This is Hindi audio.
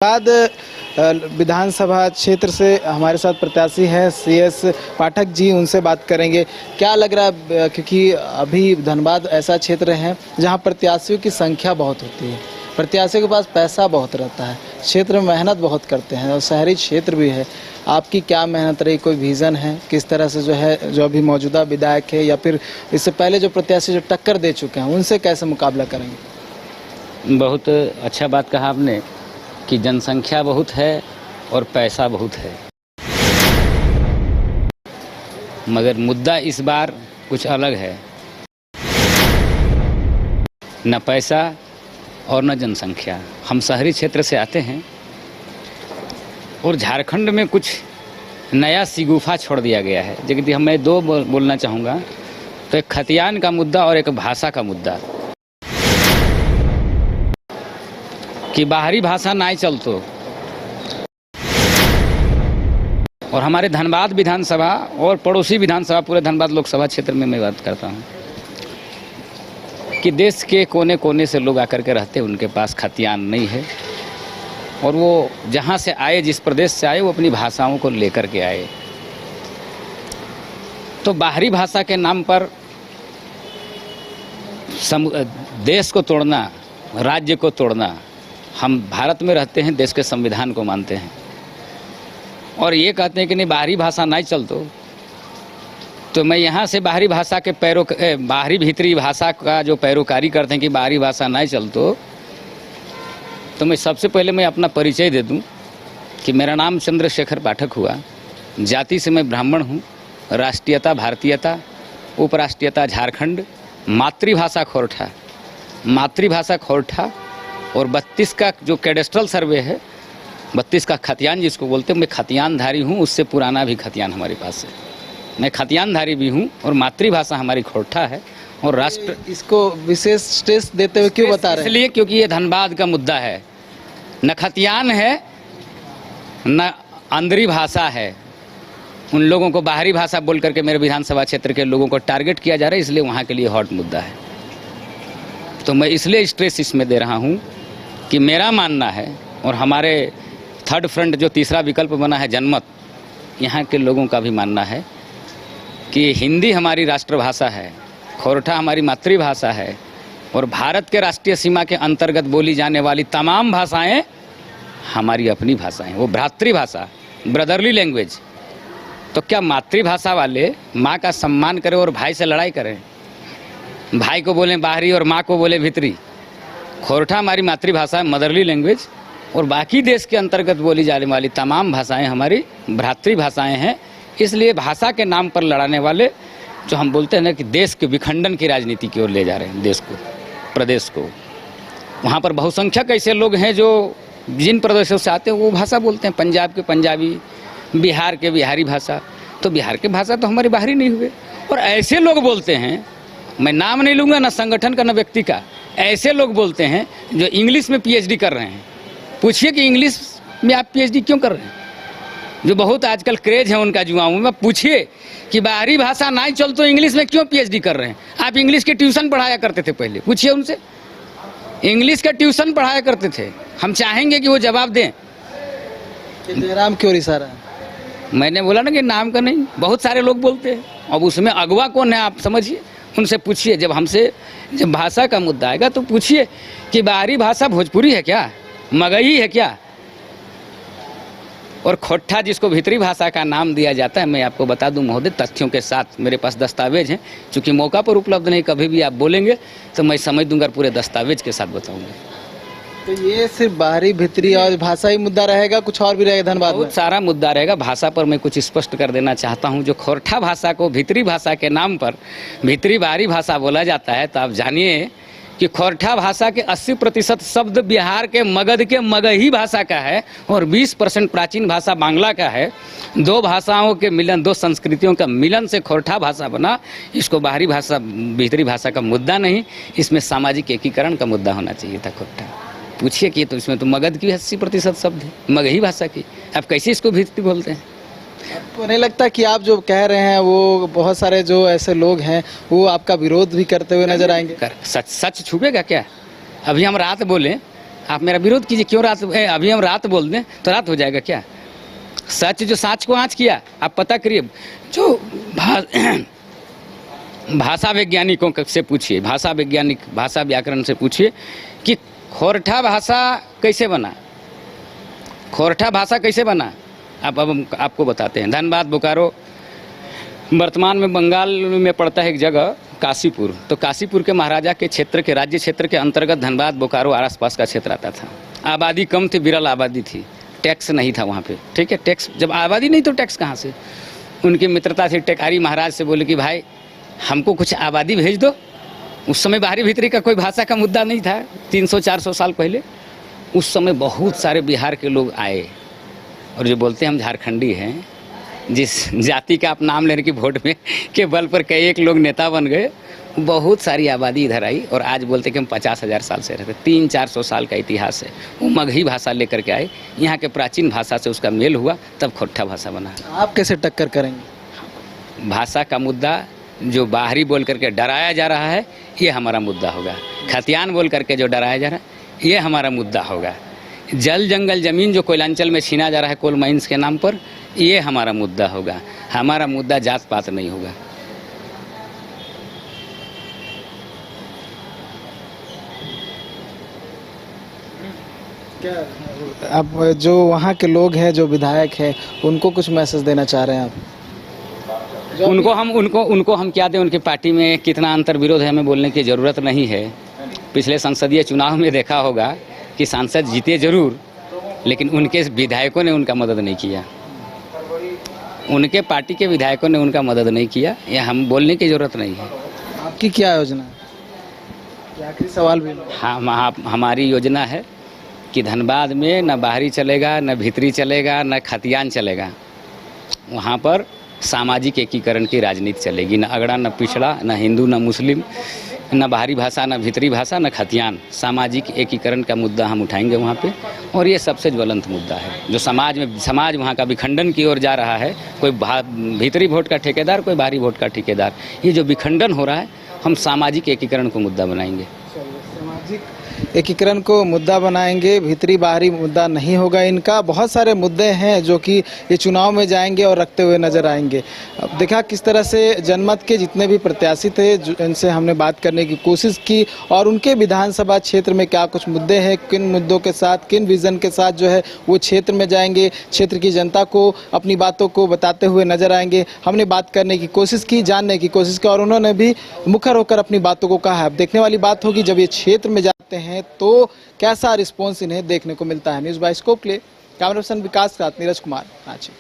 बाद विधानसभा क्षेत्र से हमारे साथ प्रत्याशी हैं CS पाठक जी, उनसे बात करेंगे। क्या लग रहा है, क्योंकि अभी धनबाद ऐसा क्षेत्र है जहां प्रत्याशियों की संख्या बहुत होती है, प्रत्याशियों के पास पैसा बहुत रहता है, क्षेत्र में मेहनत बहुत करते हैं और शहरी क्षेत्र भी है। आपकी क्या मेहनत रही, कोई विज़न है किस तरह से जो अभी मौजूदा विधायक है या फिर इससे पहले जो प्रत्याशी जो टक्कर दे चुके हैं उनसे कैसे मुकाबला करेंगे? बहुत अच्छा बात कहा आपने कि जनसंख्या बहुत है और पैसा बहुत है, मगर मुद्दा इस बार कुछ अलग है। न पैसा और न जनसंख्या। हम शहरी क्षेत्र से आते हैं और झारखंड में कुछ नया शिगुफा छोड़ दिया गया है। जगह मैं दो बोलना चाहूँगा, तो एक खतियान का मुद्दा और एक भाषा का मुद्दा कि बाहरी भाषा ना चलतो। और हमारे धनबाद विधानसभा और पड़ोसी विधानसभा, पूरे धनबाद लोकसभा क्षेत्र में मैं बात करता हूँ कि देश के कोने कोने से लोग आकर के रहते हैं, उनके पास खतियान नहीं है और वो जहाँ से आए, जिस प्रदेश से आए, वो अपनी भाषाओं को लेकर के आए। तो बाहरी भाषा के नाम पर देश को तोड़ना, राज्य को तोड़ना। हम भारत में रहते हैं, देश के संविधान को मानते हैं और ये कहते हैं कि नहीं बाहरी भाषा नहीं चलतो। तो मैं यहाँ से बाहरी भाषा के बाहरी भीतरी भाषा का जो पैरोकारी करते हैं कि बाहरी भाषा नहीं चलतो, तो मैं सबसे पहले मैं अपना परिचय दे दूं कि मेरा नाम चंद्रशेखर पाठक हुआ। जाति से मैं ब्राह्मण हूँ, राष्ट्रीयता भारतीयता, उपराष्ट्रीयता झारखंड, मातृभाषा खोरठा। मातृभाषा खोरठा और 32 का जो कैडेस्ट्रल सर्वे है, 32 का खतियान जिसको बोलते हैं, मैं खतियानधारी हूँ। उससे पुराना भी खतियान हमारे पास है। मैं खतियानधारी भी हूँ और मातृभाषा हमारी खोरठा है। और राष्ट्र इसको विशेष स्ट्रेस देते हुए क्यों बता रहे हैं? इसलिए क्योंकि ये धनबाद का मुद्दा है। न खतियान है न अंदरी भाषा है। उन लोगों को बाहरी भाषा बोल करके मेरे विधानसभा क्षेत्र के लोगों को टारगेट किया जा रहा है, इसलिए वहाँ के लिए हॉट मुद्दा है। तो मैं इसलिए स्ट्रेस इसमें दे रहा हूँ कि मेरा मानना है और हमारे थर्ड फ्रंट जो तीसरा विकल्प बना है जनमत, यहाँ के लोगों का भी मानना है कि हिंदी हमारी राष्ट्रभाषा है, खोरठा हमारी मातृभाषा है और भारत के राष्ट्रीय सीमा के अंतर्गत बोली जाने वाली तमाम भाषाएं हमारी अपनी भाषाएं, वो भ्रातृभाषा, ब्रदरली लैंग्वेज। तो क्या मातृभाषा वाले माँ का सम्मान करें और भाई से लड़ाई करें? भाई को बोलें बाहरी और माँ को बोले भीतरी। खोरठा हमारी मातृभाषा है, मदरली लैंग्वेज, और बाकी देश के अंतर्गत बोली जाने वाली तमाम भाषाएं हमारी भ्रातृभाषाएं हैं। इसलिए भाषा के नाम पर लड़ाने वाले, जो हम बोलते हैं ना कि देश के विखंडन की राजनीति की ओर ले जा रहे हैं देश को, प्रदेश को। वहाँ पर बहुसंख्यक ऐसे लोग हैं जो जिन प्रदेशों से आते हैं वो भाषा बोलते हैं, पंजाब के पंजाबी, बिहार के बिहारी भाषा। तो बिहार के भाषा तो हमारी बाहरी नहीं हुए। और ऐसे लोग बोलते हैं, मैं नाम नहीं लूँगा ना संगठन का ना व्यक्ति का, ऐसे लोग बोलते हैं जो इंग्लिश में PhD कर रहे हैं। पूछिए कि इंग्लिश में आप PhD क्यों कर रहे हैं? जो बहुत आजकल क्रेज है उनका युवाओं में, पूछिए कि बाहरी भाषा नहीं चल तो इंग्लिश में क्यों PhD कर रहे हैं? आप इंग्लिश के ट्यूशन पढ़ाया करते थे पहले, पूछिए उनसे। इंग्लिश का ट्यूशन पढ़ाया करते थे। हम चाहेंगे कि वो जवाब दें। जयराम क्यों इशारा है? मैंने बोला ना कि नाम का नहीं, बहुत सारे लोग बोलते हैं। अब उसमें अगवा कौन है आप समझिए, उनसे पूछिए। जब भाषा का मुद्दा आएगा तो पूछिए कि बाहरी भाषा भोजपुरी है क्या, मगही है क्या? और खोरठा जिसको भीतरी भाषा का नाम दिया जाता है, मैं आपको बता दूं महोदय, तथ्यों के साथ मेरे पास दस्तावेज हैं। चूंकि मौका पर उपलब्ध नहीं, कभी भी आप बोलेंगे तो मैं समझ दूंगा, पूरे दस्तावेज के साथ बताऊंगा। तो ये सिर्फ बाहरी भीतरी और भाषा ही मुद्दा रहेगा, कुछ और भी रहेगा धनबाद में? बहुत सारा मुद्दा रहेगा। भाषा पर मैं कुछ स्पष्ट कर देना चाहता हूं। जो खोरठा भाषा को भीतरी भाषा के नाम पर भीतरी बाहरी भाषा बोला जाता है, तो आप जानिए कि खोरठा भाषा के 80% शब्द बिहार के मगध के मगही भाषा का है और 20% प्राचीन भाषा बांग्ला का है। दो भाषाओं के मिलन, दो संस्कृतियों का मिलन से खोरठा भाषा बना। इसको बाहरी भाषा भीतरी भाषा का मुद्दा नहीं, इसमें सामाजिक एकीकरण का मुद्दा होना चाहिए था खोरठा। पूछिए कि तो इसमें तो मगध की 80% शब्द है, मगही भाषा की। आप कैसे इसको भीतरी बोलते हैं? आपको नहीं लगता कि आप जो कह रहे हैं वो बहुत सारे जो ऐसे लोग हैं वो आपका विरोध भी करते हुए नजर आएंगे? सच छुपेगा क्या? अभी हम रात बोले, आप मेरा विरोध कीजिए, क्यों रात अभी हम रात बोल दें तो रात हो जाएगा क्या? सच जो साँच को आँच किया, आप पता करिए। जो भाषा वैज्ञानिकों से पूछिए, भाषा वैज्ञानिक, भाषा व्याकरण से पूछिए कि खोरठा भाषा कैसे बना, खोरठा भाषा कैसे बना। अब हम आपको बताते हैं। धनबाद, बोकारो, वर्तमान में बंगाल में पड़ता है एक जगह काशीपुर। तो काशीपुर के महाराजा के क्षेत्र के, राज्य क्षेत्र के अंतर्गत धनबाद, बोकारो और आसपास का क्षेत्र आता था। आबादी कम थी, विरल आबादी थी, टैक्स नहीं था वहाँ पे, ठीक है। टैक्स जब आबादी नहीं तो टैक्स कहाँ से? उनकी मित्रता थी, टेकारी महाराज से बोले कि भाई हमको कुछ आबादी भेज दो। उस समय बाहरी भीतरी का कोई भाषा का मुद्दा नहीं था, 300-400 साल पहले। उस समय बहुत सारे बिहार के लोग आए और जो बोलते हैं हम झारखंडी हैं, जिस जाति का आप नाम लेने की वोट में के बल पर कई एक लोग नेता बन गए, बहुत सारी आबादी इधर आई और आज बोलते कि हम 50,000 साल से रहते। 300-400 साल का इतिहास है। वो मगही भाषा लेकर के आए, यहाँ के प्राचीन भाषा से उसका मेल हुआ, तब खोरठा भाषा बना। आप कैसे टक्कर करेंगे? भाषा का मुद्दा जो बाहरी बोल करके डराया जा रहा है, ये हमारा मुद्दा होगा। खतियान बोल करके जो डराया जा रहा है, ये हमारा मुद्दा होगा। जल जंगल जमीन जो कोयलांचल में छीना जा रहा है कोल माइंस के नाम पर, ये हमारा मुद्दा होगा। हमारा मुद्दा जात पात नहीं होगा। क्या अब जो वहाँ के लोग हैं, जो विधायक हैं, उनको कुछ मैसेज देना चाह रहे हैं आप? उनको हम क्या दें? उनकी पार्टी में कितना अंतर विरोध है, हमें बोलने की ज़रूरत नहीं है। पिछले संसदीय चुनाव में देखा होगा कि सांसद जीते जरूर, लेकिन उनके विधायकों ने उनका मदद नहीं किया। उनके पार्टी के विधायकों ने उनका मदद नहीं किया। ये हम बोलने की ज़रूरत नहीं है। आपकी क्या योजना है? आखिरी सवाल भी। हाँ, हमारी योजना है कि धनबाद में न बाहरी चलेगा, न भीतरी चलेगा, न खतियान चलेगा। वहाँ पर सामाजिक एकीकरण की राजनीति चलेगी। न अगड़ा, न पिछड़ा, न हिंदू, न मुस्लिम, न बाहरी भाषा, न भीतरी भाषा, न खतियान। सामाजिक एकीकरण का मुद्दा हम उठाएंगे वहाँ पे, और ये सबसे ज्वलंत मुद्दा है जो समाज वहाँ का विखंडन की ओर जा रहा है। कोई भीतरी वोट का ठेकेदार, कोई बाहरी वोट का ठेकेदार। ये जो विखंडन हो रहा है, हम सामाजिक एकीकरण को मुद्दा बनाएंगे। सामाजिक एकीकरण को मुद्दा बनाएंगे, भीतरी बाहरी मुद्दा नहीं होगा इनका। बहुत सारे मुद्दे हैं जो कि ये चुनाव में जाएंगे और रखते हुए नजर आएंगे। अब देखा किस तरह से जनमत के जितने भी प्रत्याशी थे, इनसे हमने बात करने की कोशिश की और उनके विधानसभा क्षेत्र में क्या कुछ मुद्दे हैं, किन मुद्दों के साथ, किन विजन के साथ जो है वो क्षेत्र में जाएंगे, क्षेत्र की जनता को अपनी बातों को बताते हुए नजर आएंगे। हमने बात करने की कोशिश की, जानने की कोशिश की और उन्होंने भी मुखर होकर अपनी बातों को कहा है। अब देखने वाली बात होगी जब ये क्षेत्र में जाते हैं तो कैसा रिस्पॉन्स इन्हें देखने को मिलता है। न्यूज़ बाय स्कोप के लिए कैमरा पर्सन विकास के साथ नीरज कुमार, रांची।